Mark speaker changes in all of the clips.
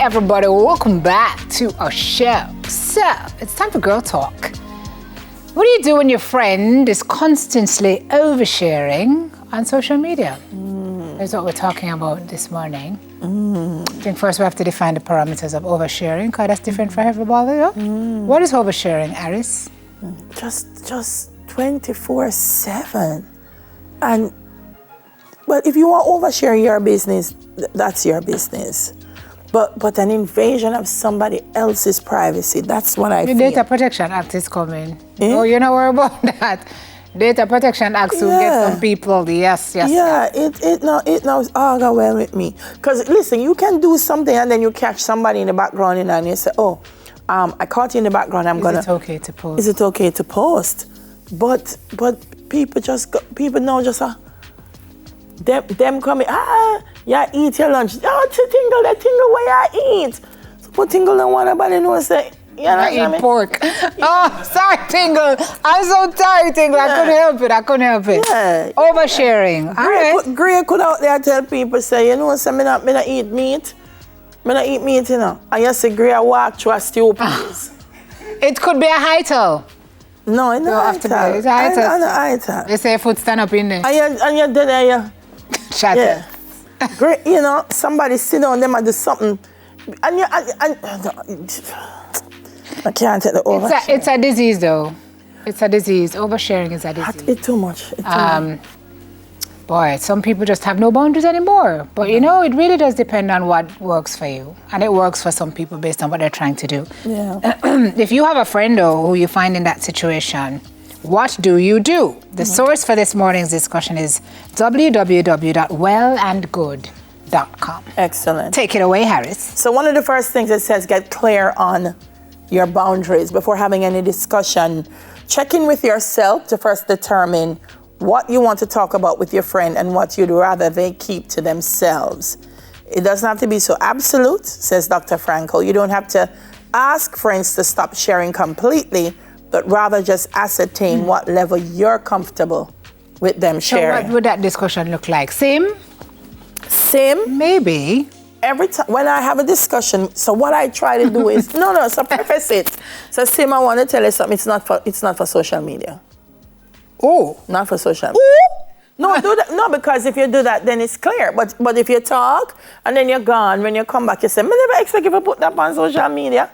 Speaker 1: everybody, welcome back to our show. So, it's time for Girl Talk. What do you do when your friend is constantly oversharing on social media? That's what we're talking about this morning. I think first we have to define the parameters of oversharing, because that's different for everybody. Yeah? What is oversharing, Aris?
Speaker 2: Just 24/7. And, well, if you want to overshare your business, that's your business. But an invasion of somebody else's privacy, that's what I feel.
Speaker 1: The Data Protection Act is coming. Oh, you know worry about that. Data Protection Act will get some people, yes.
Speaker 2: Yeah, it now go well with me. Because, listen, you can do something and then you catch somebody in the background and you say, oh, I caught you in the background, Is it okay to post? Is it okay to post? But people now just them coming, yeah, eat your lunch. Oh, tingle where you eat. So put tingle on one nobody knows say, you know
Speaker 1: I eat pork. Oh, sorry, Tingle. I'm so tired, Tingle. Yeah. I couldn't help it. Yeah. Oversharing.
Speaker 2: Gray could out there tell people, say, you know, say, me not eat meat. Me not eat meat, you know. And you say, Gray walk through a stew, please.
Speaker 1: It could be a hightail.
Speaker 2: No, it's not a hightail.
Speaker 1: They say foot stand up in there.
Speaker 2: And you're dead there, yeah.
Speaker 1: Shut up.
Speaker 2: Great, you know, somebody sit down, them and do something. And I can't take the oversharing.
Speaker 1: It's a disease, though. It's a disease. Oversharing is a disease.
Speaker 2: It's too much.
Speaker 1: Boy, some people just have no boundaries anymore. But, you know, it really does depend on what works for you. And it works for some people based on what they're trying to do.
Speaker 2: Yeah.
Speaker 1: If you have a friend, though, who you find in that situation, what do you do? The source for this morning's discussion is www.wellandgood.com.
Speaker 2: Excellent.
Speaker 1: Take it away, Harris.
Speaker 2: So one of the first things it says, get clear on your boundaries before having any discussion. Check in with yourself to first determine what you want to talk about with your friend and what you'd rather they keep to themselves. It doesn't have to be so absolute, says Dr. Franco. You don't have to ask friends to stop sharing completely, but rather just ascertain what level you're comfortable with them sharing.
Speaker 1: So what would that discussion look like? Same? Maybe.
Speaker 2: Every time when I have a discussion, so what I try to do is so preface it. So Sim, I want to tell you something. It's not for social media.
Speaker 1: Oh,
Speaker 2: not for social media. No, do that. No, because if you do that, then it's clear. But if you talk and then you're gone, when you come back, you say, "I never expect you to put that on social media."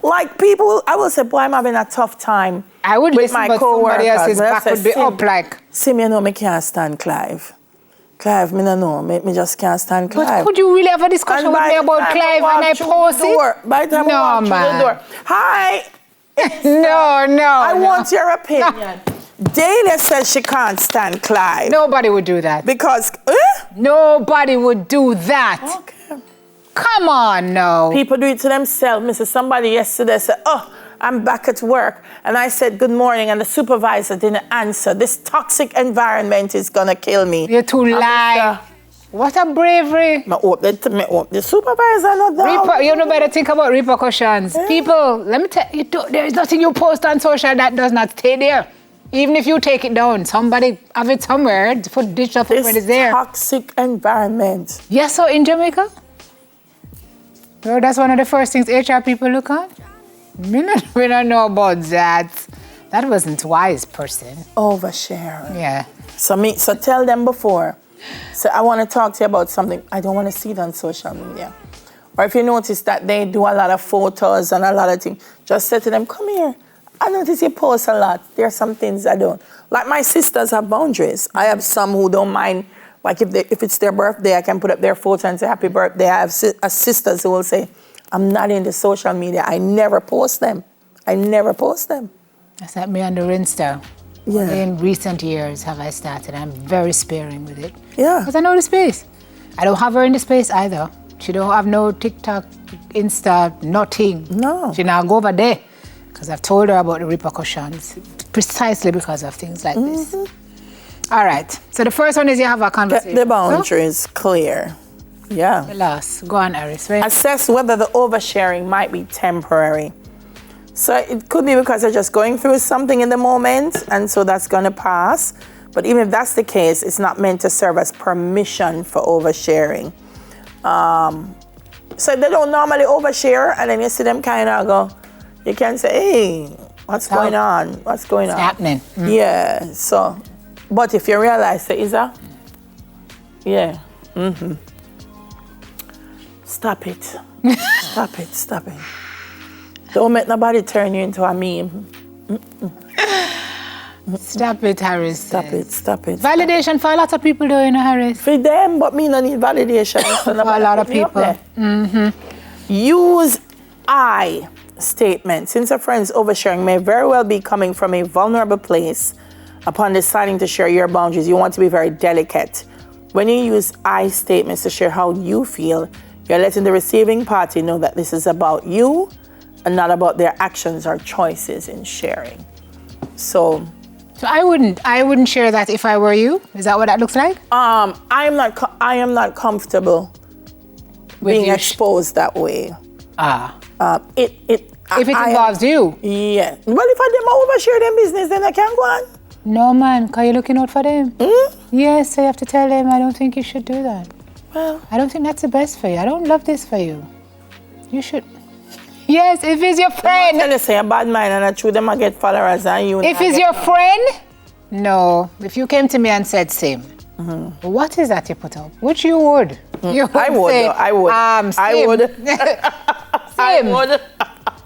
Speaker 2: Like people, I will say, boy, I'm having a tough time.
Speaker 1: I would
Speaker 2: with
Speaker 1: listen,
Speaker 2: my
Speaker 1: but
Speaker 2: co-workers.
Speaker 1: somebody else's back would be up like.
Speaker 2: Sim, you know, me can't stand Clive. Clive, me no know. Me just can't stand Clive.
Speaker 1: But could you really have a discussion with me about Clive and I post it?
Speaker 2: By the time I walk through the door. Hi.
Speaker 1: No.
Speaker 2: I want your opinion. Dahlia says she can't stand Clive.
Speaker 1: Nobody would do that.
Speaker 2: Because,
Speaker 1: Nobody would do that.
Speaker 2: Okay.
Speaker 1: Come on, no.
Speaker 2: People do it to themselves. Mrs. Somebody yesterday said, I'm back at work. And I said, good morning. And the supervisor didn't answer. This toxic environment is going to kill me.
Speaker 1: You're too live. What a bravery.
Speaker 2: I hope the supervisor not down.
Speaker 1: You know better think about repercussions. Yeah. People, let me tell you, there is nothing you post on social that does not stay there. Even if you take it down, somebody have it somewhere. Put digital footprint is there.
Speaker 2: Toxic environment.
Speaker 1: Yes, so in Jamaica? Well, that's one of the first things HR people look at. We don't know about that. That wasn't wise, person.
Speaker 2: Overshare.
Speaker 1: Yeah.
Speaker 2: So tell them before. So I want to talk to you about something. I don't want to see it on social media. Or if you notice that they do a lot of photos and a lot of things, just say to them, come here. I notice you post a lot. There are some things I don't. Like my sisters have boundaries. I have some who don't mind. Like if it's their birthday, I can put up their photo and say happy birthday. I have sisters who will say, I'm not into social media. I never post them.
Speaker 1: That's like me on the Insta.
Speaker 2: Yeah.
Speaker 1: Only in recent years have I started. I'm very sparing with it.
Speaker 2: Yeah.
Speaker 1: Because I know the space. I don't have her in the space either. She don't have no TikTok, Insta, nothing.
Speaker 2: No.
Speaker 1: She now go over there. Because I've told her about the repercussions. Precisely because of things like this. All right. So the first one is you have a conversation.
Speaker 2: Get the boundaries clear. Yeah.
Speaker 1: The last. Go on, Aris. Right?
Speaker 2: Assess whether the oversharing might be temporary. So it could be because they're just going through something in the moment, and so that's going to pass. But even if that's the case, it's not meant to serve as permission for oversharing. So they don't normally overshare, and then you see them kind of go, you can say, hey, what's going on? What's going on?
Speaker 1: Happening.
Speaker 2: Yeah, so, but if you realize that, Isa, yeah, stop it. Stop it. Don't make nobody turn you into a meme.
Speaker 1: Stop it, Harris.
Speaker 2: Stop it.
Speaker 1: Validation for a lot of people though, Harris.
Speaker 2: For them, but me no need validation.
Speaker 1: For a lot of people.
Speaker 2: Use I statement. Since a friend's oversharing may very well be coming from a vulnerable place, upon deciding to share your boundaries, you want to be very delicate. When you use I statements to share how you feel, you're letting the receiving party know that this is about you and not about their actions or choices in sharing. So
Speaker 1: I wouldn't share that if I were you. Is that what that looks like?
Speaker 2: I am not comfortable being exposed that way.
Speaker 1: If it involves you.
Speaker 2: Yeah. Well, if I them overshare their business, then I can't go on.
Speaker 1: No, man, because you're looking out for them. Yes, so you have to tell them, I don't think you should do that.
Speaker 2: Well,
Speaker 1: I don't think that's the best for you. I don't love this for you. You should. Yes, if it's your friend.
Speaker 2: Tell you say a bad mind and I true them I get followers and you.
Speaker 1: If it's your friend, no. If you came to me and said same, what is that you put up? Which you would. You would
Speaker 2: I would.
Speaker 1: say,
Speaker 2: I would. I would.
Speaker 1: Same.
Speaker 2: I would.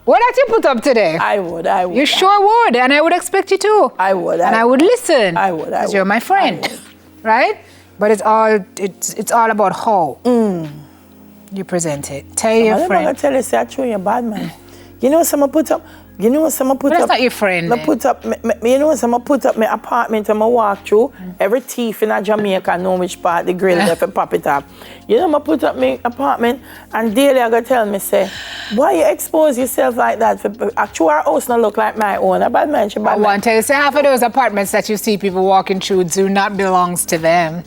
Speaker 1: What that you put up today?
Speaker 2: I would.
Speaker 1: You sure would, and I would expect you to.
Speaker 2: I would.
Speaker 1: And I would listen.
Speaker 2: I would.
Speaker 1: Because you're my friend, right? But it's all about how you present it. Tell your friend.
Speaker 2: I'm gonna tell you, say I true you're bad man. You know, some put up. But
Speaker 1: that's not your friend.
Speaker 2: I put up. You know, some put up my apartment and I walk through. Every thief in Jamaica know which part the grill if I pop it up. You know, I put up my apartment and daily I go tell me say, why you expose yourself like that? Actually, our house not look like my own. A bad man,
Speaker 1: I want to tell you, say half of those apartments that you see people walking through do not belongs to them.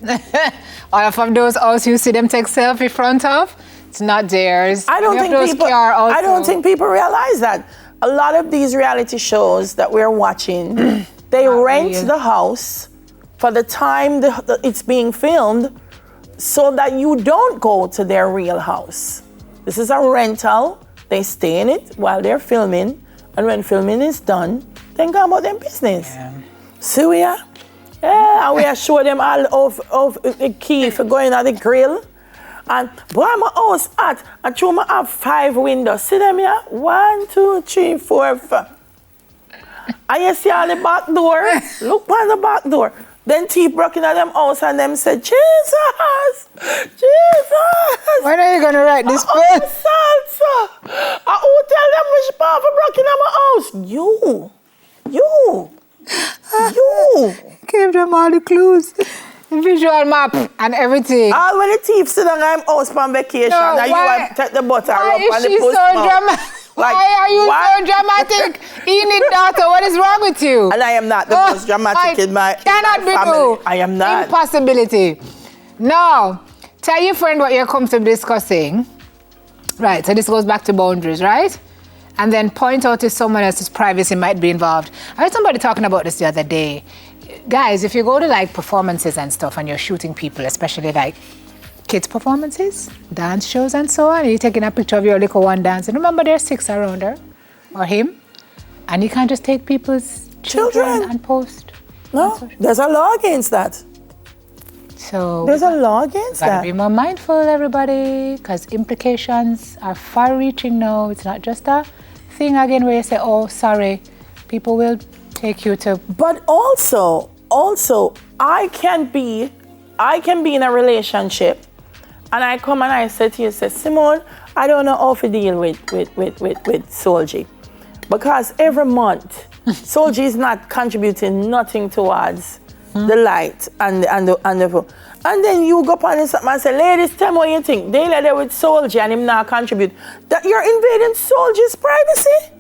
Speaker 1: All of those houses you see them take selfie front of, it's not theirs.
Speaker 2: I don't think people realize that. A lot of these reality shows that we're watching, they rent the house for the time it's being filmed so that you don't go to their real house. This is a rental. They stay in it while they're filming, and when filming is done, then go about their business. Yeah. So we are, and we are show them all of the key for going at the grill. And boy, my house hot. And through I have 5 windows. See them here? 1, 2, 3, 4, 5. And you see on the back door? Look on the back door. Then thief broke into them house and them said, Jesus!
Speaker 1: When are you going to write this book?
Speaker 2: Salsa! And who tell them which part for broke into my house? You!
Speaker 1: Gave them all the clues. Visual map and everything.
Speaker 2: All when the thief sit down I'm house on vacation and you have take the butter up and the post
Speaker 1: so dramatic? Like, why are you so dramatic? Enid daughter, what is wrong with you?
Speaker 2: And I am not the most dramatic in my family. I am not.
Speaker 1: Impossibility. Now, tell your friend what you're comfortable discussing. Right, so this goes back to boundaries, right? And then point out if someone else's privacy might be involved. I heard somebody talking about this the other day. Guys, if you go to like performances and stuff and you're shooting people, especially like kids performances, dance shows and so on, and you're taking a picture of your little one dancing, remember there's 6 around her or him, and you can't just take people's children and post.
Speaker 2: No, there's a law against that.
Speaker 1: So
Speaker 2: there's a law against that.
Speaker 1: Gotta be more mindful, everybody, because implications are far-reaching now. It's not just a thing again where you say, oh, sorry, people will take you to.
Speaker 2: But also, I can be in a relationship, and I come and I say to you, say, Simone, I don't know how to deal with Soulji, because every month, Soulji is not contributing nothing towards the light and then you go up and something and say, ladies, tell me what you think. They let it with Soulji and him not contribute. That you're invading Soulji's privacy.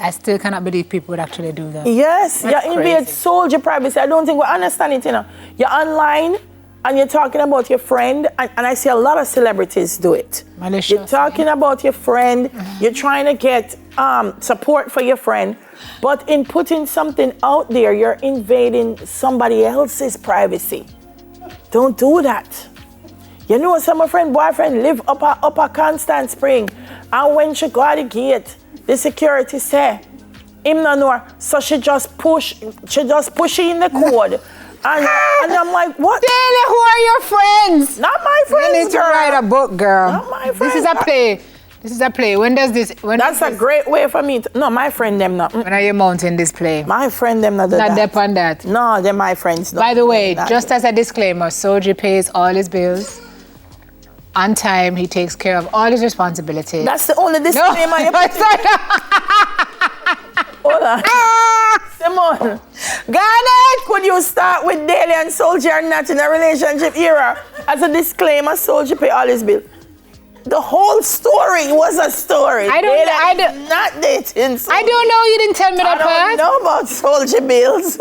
Speaker 1: I still cannot believe people would actually do that.
Speaker 2: Yes, you invade Soulji privacy. I don't think we understand it, you know. You're online and you're talking about your friend, and I see a lot of celebrities do it.
Speaker 1: Malicious.
Speaker 2: You're talking about your friend, you're trying to get support for your friend, but in putting something out there, you're invading somebody else's privacy. Don't do that. You know, some of my friend boyfriend live up a Constant Spring. And when she go at the gate, the security say, him no know her. So she just push in the code. And I'm like, what?
Speaker 1: Daily, who are your friends?
Speaker 2: Not my friends,
Speaker 1: You need to
Speaker 2: girl.
Speaker 1: write a book, girl.
Speaker 2: Not my friends.
Speaker 1: This is a play. This is a play. When does this...
Speaker 2: That's a great way for me to... No, my friend them not.
Speaker 1: When are you mounting this play?
Speaker 2: My friend them not do
Speaker 1: Not
Speaker 2: that.
Speaker 1: dep on that.
Speaker 2: No, they're my friends.
Speaker 1: By the way, just as a disclaimer, Soji pays all his bills. On time, he takes care of all his responsibilities.
Speaker 2: That's the only disclaimer you put in. Hold on. Simone,
Speaker 1: Garnet!
Speaker 2: could you start with Daily and Soldier are not in a relationship era? As a disclaimer, Soldier pay all his bills. The whole story was a story.
Speaker 1: I don't-
Speaker 2: not dating.
Speaker 1: I don't know. You didn't tell me that
Speaker 2: I
Speaker 1: part.
Speaker 2: don't know about Soldier bills.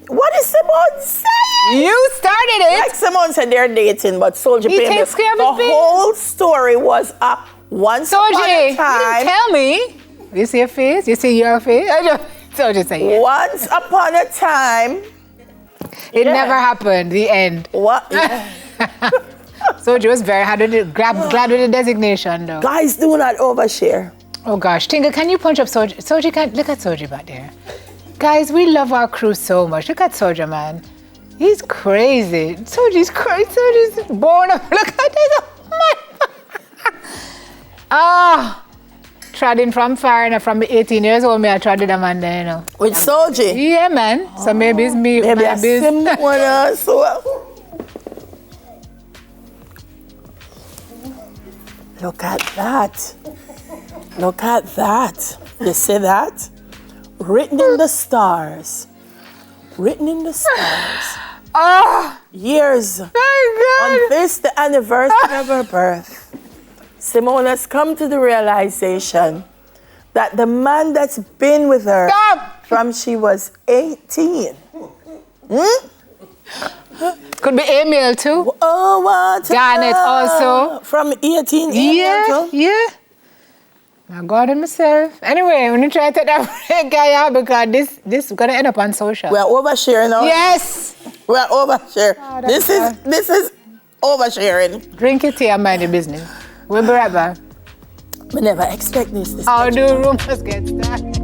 Speaker 2: What is Simone saying?
Speaker 1: You started it.
Speaker 2: Like Simone said, they're dating, but Soldier
Speaker 1: He
Speaker 2: pay
Speaker 1: takes
Speaker 2: bills.
Speaker 1: care of
Speaker 2: The
Speaker 1: his bills.
Speaker 2: whole story was once upon
Speaker 1: Soji,
Speaker 2: a
Speaker 1: you
Speaker 2: time.
Speaker 1: didn't tell me. You see your face? You see your face? I don't. Soji say it.
Speaker 2: Once upon a time.
Speaker 1: It
Speaker 2: Yeah.
Speaker 1: never happened. The end.
Speaker 2: What?
Speaker 1: Soji was very glad with the designation, though.
Speaker 2: Guys, do not overshare.
Speaker 1: Oh gosh, Tinga, can you punch up Soji? Soji, look at Soji back there. Guys, we love our crew so much. Look at Soji, man. He's crazy. Soji's crazy. Soji's born up. Look at this. Ah, tried in from far, and from 18 years old, I tried the man there, you know.
Speaker 2: With Soji?
Speaker 1: Yeah, man. So maybe it's me.
Speaker 2: Maybe I see one as well. Look at that. Look at that. You see that? Written in the stars. Written in the stars.
Speaker 1: Oh,
Speaker 2: Years
Speaker 1: my God.
Speaker 2: on this, the anniversary of her birth. Simone has come to the realization that the man that's been with her
Speaker 1: Stop.
Speaker 2: from she was 18.
Speaker 1: Could be Emil too.
Speaker 2: Oh, what?
Speaker 1: Garnet also.
Speaker 2: From 18.
Speaker 1: Yeah, yeah. I got it myself. Anyway, when you try to take that guy out because this is gonna end up on social.
Speaker 2: We're oversharing now.
Speaker 1: Yes.
Speaker 2: We're oversharing.
Speaker 1: Oh, that's
Speaker 2: this is oversharing.
Speaker 1: Drink your tea and mind your business. We'll be right back.
Speaker 2: We never expect this.
Speaker 1: How do rumors get started?